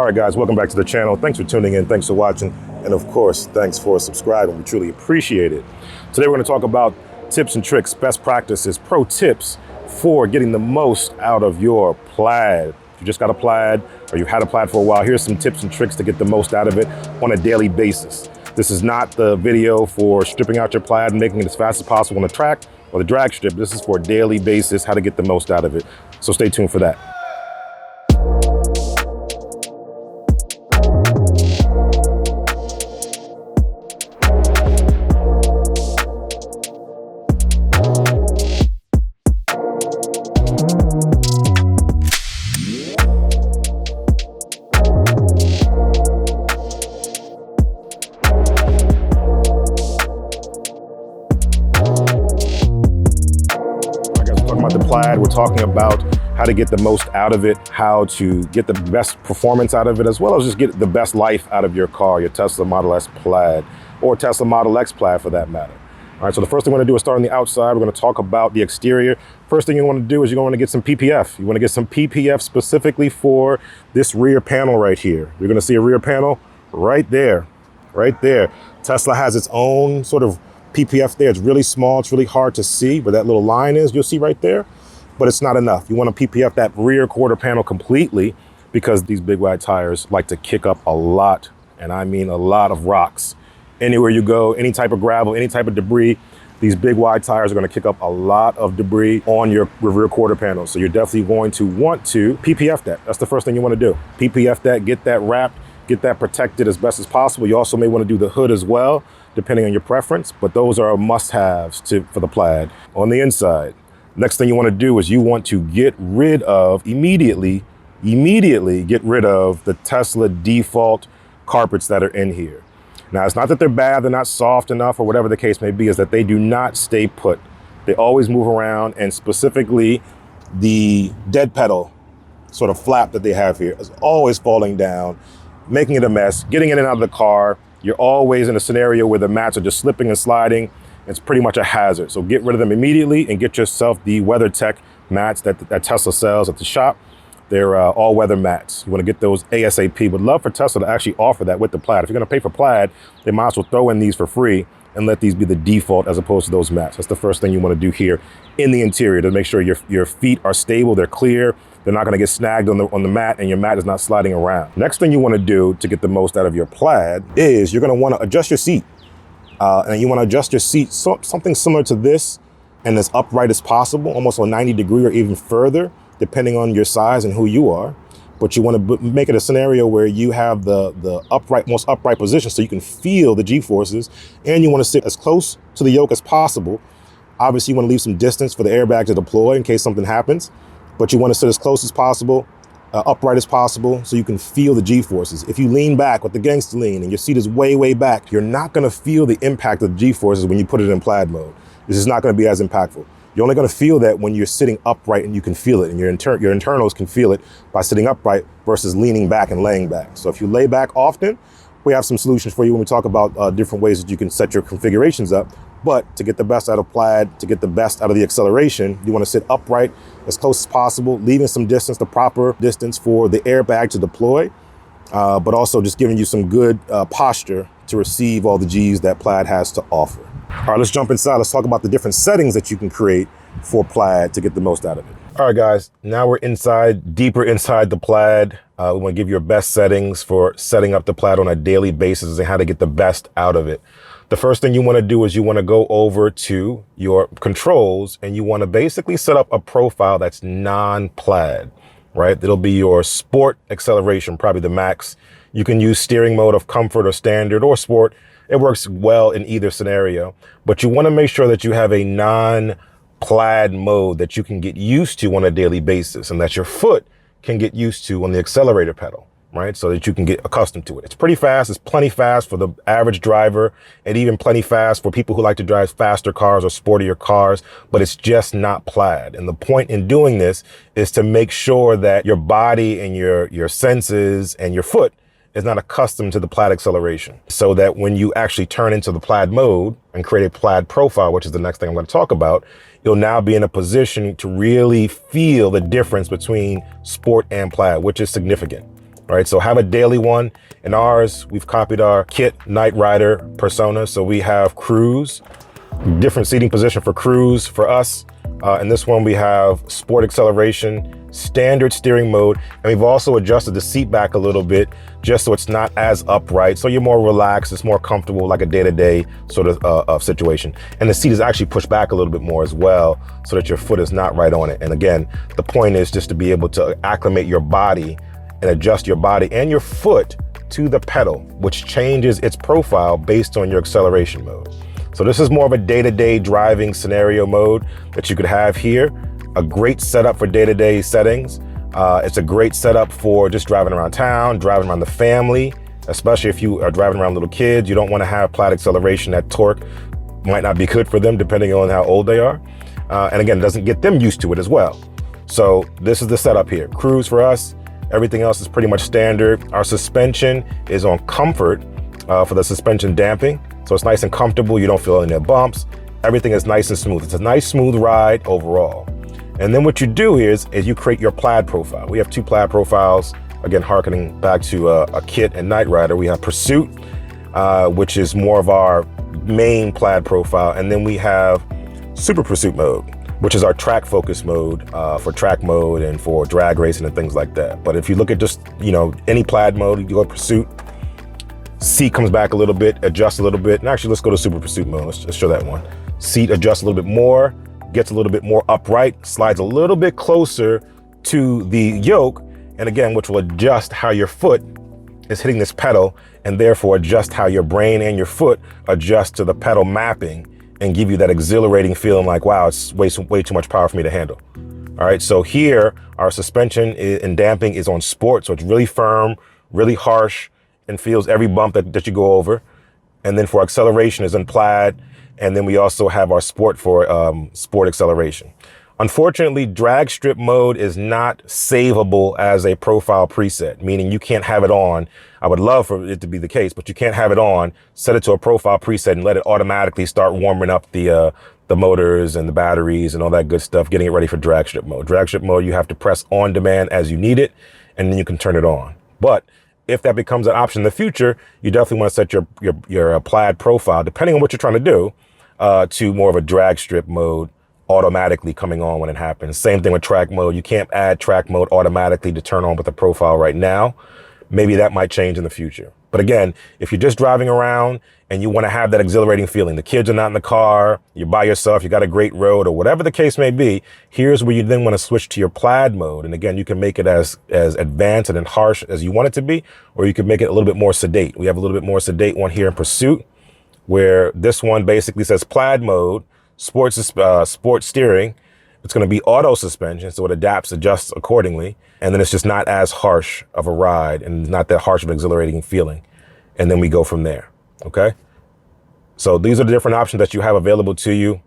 All right, guys, welcome back to the channel. Thanks for tuning in. Thanks for watching. And of course, thanks for subscribing. We truly appreciate it. Today, we're going to talk about tips and tricks, best practices, pro tips for getting the most out of your Plaid. If you just got a Plaid or you've had a Plaid for a while, here's some tips and tricks to get the most out of it on a daily basis. This is not the video for stripping out your Plaid and making it as fast as possible on the track or the drag strip. This is for a daily basis, how to get the most out of it. So stay tuned for that. About the Plaid, we're talking about how to get the most out of it, how to get the best performance out of it, as well as just get the best life out of your car, your Tesla Model S Plaid, or Tesla Model X Plaid for that matter. All right, so the first thing we're gonna do is start on the outside. We're gonna talk about the exterior. First thing you wanna do is you're gonna get some PPF. You wanna get some PPF specifically for this rear panel right here. You're gonna see a rear panel right there, right there. Tesla has its own sort of PPF there. It's really small, it's really hard to see, but that little line is, you'll see right there, but it's not enough. You want to PPF that rear quarter panel completely because these big wide tires like to kick up a lot, and I mean a lot of rocks. Anywhere you go, any type of gravel, any type of debris, these big wide tires are going to kick up a lot of debris on your rear quarter panel. So you're definitely going to want to PPF that. That's the first thing you want to do. PPF that, get that wrapped, get that protected as best as possible. You also may want to do the hood as well, depending on your preference, but those are must-haves for the Plaid. On the inside, next thing you want to do is you want to get rid of, immediately get rid of the Tesla default carpets that are in here. Now, it's not that they're bad, they're not soft enough or whatever the case may be, is that they do not stay put. They always move around, and specifically the dead pedal sort of flap that they have here is always falling down, making it a mess, getting in and out of the car. You're always in a scenario where the mats are just slipping and sliding. It's pretty much a hazard. So get rid of them immediately and get yourself the WeatherTech mats that Tesla sells at the shop. They're all weather mats. You want to get those ASAP. Would love for Tesla to actually offer that with the Plaid. If you're going to pay for Plaid, they might as well throw in these for free and let these be the default as opposed to those mats. That's the first thing you want to do here in the interior to make sure your feet are stable, they're clear, they're not going to get snagged on the mat, and your mat is not sliding around. Next thing you want to do to get the most out of your Plaid is you're going to want to adjust your seat. And you want to adjust your seat something similar to this and as upright as possible, almost a 90 degree or even further, depending on your size and who you are. But you want to make it a scenario where you have the most upright position so you can feel the G-forces, and you want to sit as close to the yoke as possible. Obviously, you want to leave some distance for the airbag to deploy in case something happens, but you want to sit as close as possible, upright as possible, so you can feel the G-forces. If you lean back with the gangster lean and your seat is way, way back, you're not going to feel the impact of the G-forces when you put it in Plaid mode. This is not going to be as impactful. You're only going to feel that when you're sitting upright and you can feel it, and your internals can feel it by sitting upright versus leaning back and laying back. So if you lay back often, we have some solutions for you when we talk about different ways that you can set your configurations up. But to get the best out of Plaid, to get the best out of the acceleration, you want to sit upright as close as possible, leaving some distance, the proper distance for the airbag to deploy, but also just giving you some good posture to receive all the G's that Plaid has to offer. All right, let's jump inside. Let's talk about the different settings that you can create for Plaid to get the most out of it. All right, guys, now we're inside, deeper inside the Plaid. We want to give you your best settings for setting up the Plaid on a daily basis and how to get the best out of it. The first thing you want to do is you want to go over to your controls and you want to basically set up a profile that's non-Plaid, right? It'll be your sport acceleration, probably the max. You can use steering mode of comfort or standard or sport. It works well in either scenario, but you want to make sure that you have a non-Plaid mode that you can get used to on a daily basis and that your foot can get used to on the accelerator pedal, right? So that you can get accustomed to it. It's pretty fast. It's plenty fast for the average driver and even plenty fast for people who like to drive faster cars or sportier cars, but it's just not Plaid. And the point in doing this is to make sure that your body and your senses and your foot is not accustomed to the Plaid acceleration, so that when you actually turn into the Plaid mode and create a Plaid profile, which is the next thing I'm going to talk about, you'll now be in a position to really feel the difference between sport and Plaid, which is significant. All right, so have a daily one. In ours, we've copied our Kit Night Rider persona. So we have cruise, different seating position for cruise for us. In this one, we have sport acceleration, standard steering mode, and we've also adjusted the seat back a little bit just so it's not as upright. So you're more relaxed, it's more comfortable, like a day-to-day sort of situation. And the seat is actually pushed back a little bit more as well so that your foot is not right on it. And again, the point is just to be able to acclimate your body and adjust your body and your foot to the pedal, which changes its profile based on your acceleration mode. So this is more of a day-to-day driving scenario mode that you could have here. A great setup for day-to-day settings. It's a great setup for just driving around town, driving around the family, especially if you are driving around little kids. You don't want to have Plaid acceleration. That torque might not be good for them depending on how old they are. And again, it doesn't get them used to it as well. So this is the setup here. Cruise for us. Everything else is pretty much standard. Our suspension is on comfort for the suspension damping. So it's nice and comfortable. You don't feel any bumps. Everything is nice and smooth. It's a nice, smooth ride overall. And then what you do is you create your Plaid profile. We have two Plaid profiles. Again, harkening back to a Kit and Night Rider. We have Pursuit, which is more of our main Plaid profile. And then we have Super Pursuit mode, which is our track focus mode for track mode and for drag racing and things like that. But if you look at just, any Plaid mode, you go to Pursuit, seat comes back a little bit, adjusts a little bit. And actually, let's go to Super Pursuit mode. Let's show that one. Seat adjusts a little bit more, gets a little bit more upright, slides a little bit closer to the yoke. And again, which will adjust how your foot is hitting this pedal and therefore adjust how your brain and your foot adjust to the pedal mapping and give you that exhilarating feeling like, wow, it's way too much power for me to handle. All right, so here, our suspension and damping is on sport. So it's really firm, really harsh, and feels every bump that you go over. And then for acceleration is in Plaid. And then we also have our sport for sport acceleration. Unfortunately, drag strip mode is not savable as a profile preset, meaning you can't have it on. I would love for it to be the case, but you can't have it on, set it to a profile preset and let it automatically start warming up the motors and the batteries and all that good stuff, getting it ready for drag strip mode. Drag strip mode, you have to press on demand as you need it, and then you can turn it on. But if that becomes an option in the future, you definitely want to set your Plaid profile, depending on what you're trying to do, to more of a drag strip mode, automatically coming on when it happens. Same thing with track mode. You can't add track mode automatically to turn on with the profile right now. Maybe that might change in the future. But again, if you're just driving around and you want to have that exhilarating feeling, the kids are not in the car, you're by yourself, you got a great road or whatever the case may be, here's where you then want to switch to your Plaid mode. And again, you can make it as advanced and harsh as you want it to be, or you can make it a little bit more sedate. We have a little bit more sedate one here in Pursuit, where this one basically says Plaid mode, sport steering. It's going to be auto suspension, so it adjusts accordingly. And then it's just not as harsh of a ride and not that harsh of an exhilarating feeling. And then we go from there. Okay. So these are the different options that you have available to you.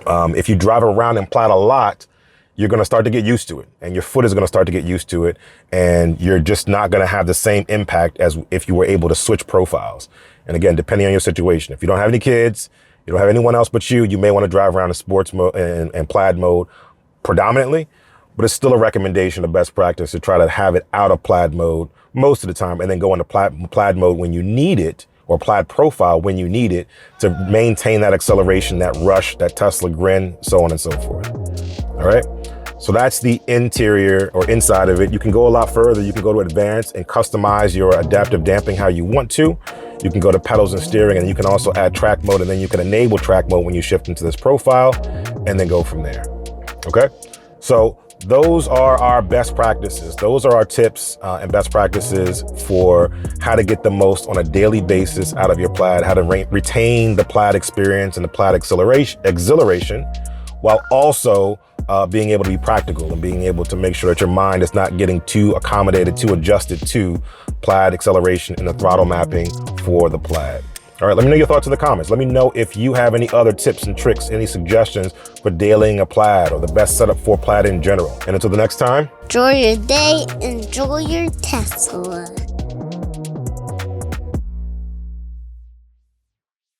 If you drive around in Plaid a lot, you're going to start to get used to it and your foot is going to start to get used to it. And you're just not going to have the same impact as if you were able to switch profiles. And again, depending on your situation, if you don't have any kids, you don't have anyone else but you may want to drive around in sports mode and Plaid mode predominantly, but it's still a recommendation of best practice to try to have it out of Plaid mode most of the time and then go into Plaid mode when you need it, or Plaid profile when you need it, to maintain that acceleration, that rush, that Tesla grin, so on and so forth. All right. So that's the interior or inside of it. You can go a lot further. You can go to advanced and customize your adaptive damping how you want to. You can go to pedals and steering, and you can also add track mode, and then you can enable track mode when you shift into this profile and then go from there. Okay. So those are our best practices. Those are our tips and best practices for how to get the most on a daily basis out of your Plaid, how to retain the Plaid experience and the Plaid exhilaration while also being able to be practical and being able to make sure that your mind is not getting too accommodated, too adjusted to Plaid acceleration and the throttle mapping for the Plaid. All right, let me know your thoughts in the comments. Let me know if you have any other tips and tricks, any suggestions for dailying a Plaid or the best setup for Plaid in general. And until the next time, enjoy your day, enjoy your Tesla.